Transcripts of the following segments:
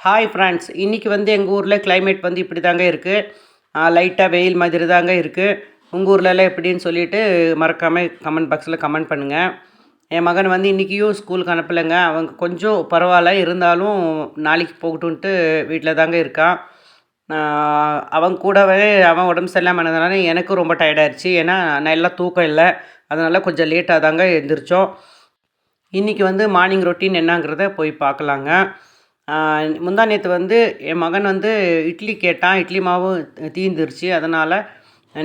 Hi friends, இன்றைக்கி வந்து எங்கள் ஊரில் கிளைமேட் வந்து இப்படி தாங்க இருக்குது. லைட்டாக வெயில் மாதிரி தாங்க இருக்குது. உங்கள் ஊர்லலாம் எப்படின்னு சொல்லிட்டு மறக்காமல் கமெண்ட் பாக்ஸில் கமெண்ட் பண்ணுங்கள். என் மகன் வந்து இன்றைக்கியும் ஸ்கூலுக்கு அனுப்பலைங்க. அவங்க கொஞ்சம் பரவாயில்ல, இருந்தாலும் நாளைக்கு போகட்டுன்ட்டு வீட்டில் தாங்க இருக்கான். அவன் கூடவே அவன் உடம்பு சரியில்லாமல் ஆனதுனால எனக்கும் ரொம்ப டயர்டாயிருச்சு. ஏன்னா நல்லா தூக்கம் இல்லை. அதனால் கொஞ்சம் லேட்டாக தாங்க எழுந்திரிச்சோம். இன்றைக்கி வந்து மார்னிங் ரொட்டீன் என்னங்கிறத போய் பார்க்கலாங்க. முந்தா நேற்று வந்து என் மகன் வந்து இட்லி கேட்டான். இட்லி மாவு தீர்ந்துருச்சு. அதனால்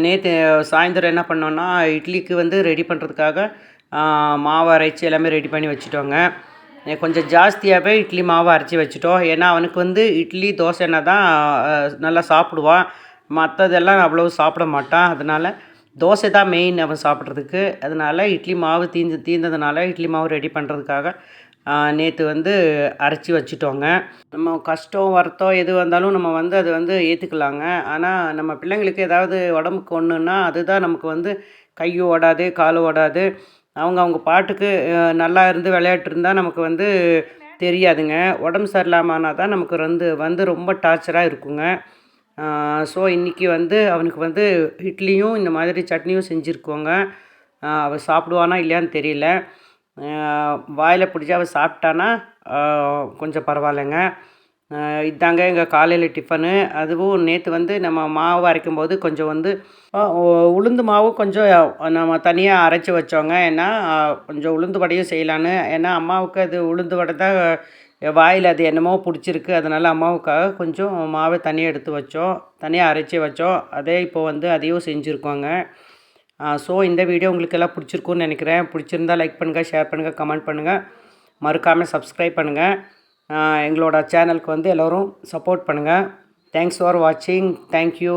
நேற்று சாயந்தரம் என்ன பண்ணோன்னா, இட்லிக்கு வந்து ரெடி பண்ணுறதுக்காக மாவு அரைச்சி எல்லாமே ரெடி பண்ணி வச்சுட்டோங்க. கொஞ்சம் ஜாஸ்தியாகவே இட்லி மாவு அரைச்சி வச்சுட்டோம். ஏன்னா அவனுக்கு வந்து இட்லி தோசைன்னா தான் நல்லா சாப்பிடுவான். மற்றதெல்லாம் அவ்வளோ சாப்பிட மாட்டான். அதனால் தோசை தான் மெயின் அவன் சாப்பிட்றதுக்கு. அதனால் இட்லி மாவு தீர்ந்ததுனால இட்லி மாவு ரெடி பண்ணுறதுக்காக நேற்று வந்து அரைச்சி வச்சுட்டோங்க. நம்ம கஷ்டம், வருத்தம் எது வந்தாலும் நம்ம வந்து அது வந்து ஏற்றுக்கலாங்க. ஆனால் நம்ம பிள்ளைங்களுக்கு ஏதாவது உடம்புக்கு ஒன்றுன்னா அதுதான் நமக்கு வந்து கையும் ஓடாது, காலும் ஓடாது. அவங்க பாட்டுக்கு நல்லா இருந்து விளையாட்டு நமக்கு வந்து தெரியாதுங்க. உடம்பு சரியில்லாம ஆனா தான் நமக்கு வந்து ரொம்ப டார்ச்சராக இருக்குங்க. ஸோ இன்றைக்கி வந்து அவனுக்கு வந்து இட்லியும் இந்த மாதிரி சட்னியும் செஞ்சுருக்கோங்க. அவன் சாப்பிடுவானா இல்லையான்னு தெரியல. வாயில் பிடிச்சி அவன் சாப்பிட்டானா கொஞ்சம் பரவாயில்லைங்க. இதாங்க எங்கள் காலையில் டிஃபனு. அதுவும் நேற்று வந்து நம்ம மாவு அரைக்கும்போது கொஞ்சம் வந்து உளுந்து மாவு கொஞ்சம் நம்ம தனியாக அரைச்சி வச்சோங்க. ஏன்னா கொஞ்சம் உளுந்து வடையும் செய்யலான்னு. ஏன்னா அம்மாவுக்கு அது உளுந்து வடை தான் வாயில் அது என்னமோ பிடிச்சிருக்கு. அதனால் அம்மாவுக்காக கொஞ்சம் மாவை தனியாக எடுத்து வச்சோம். தனியாக அரைச்சி வச்சோம். அதே இப்போது வந்து அதையும் செஞ்சுருக்கோங்க. ஸோ இந்த வீடியோ உங்களுக்கு எல்லாம் பிடிச்சிருக்குன்னு நினைக்கிறேன். பிடிச்சிருந்தா லைக் பண்ணுங்கள், ஷேர் பண்ணுங்கள், கமெண்ட் பண்ணுங்கள். மறக்காமல் சப்ஸ்கிரைப் பண்ணுங்கள். எங்களோட சேனலுக்கு வந்து எல்லோரும் சப்போர்ட் பண்ணுங்கள். தேங்க்ஸ் ஃபார் வாட்சிங். தேங்க்யூ.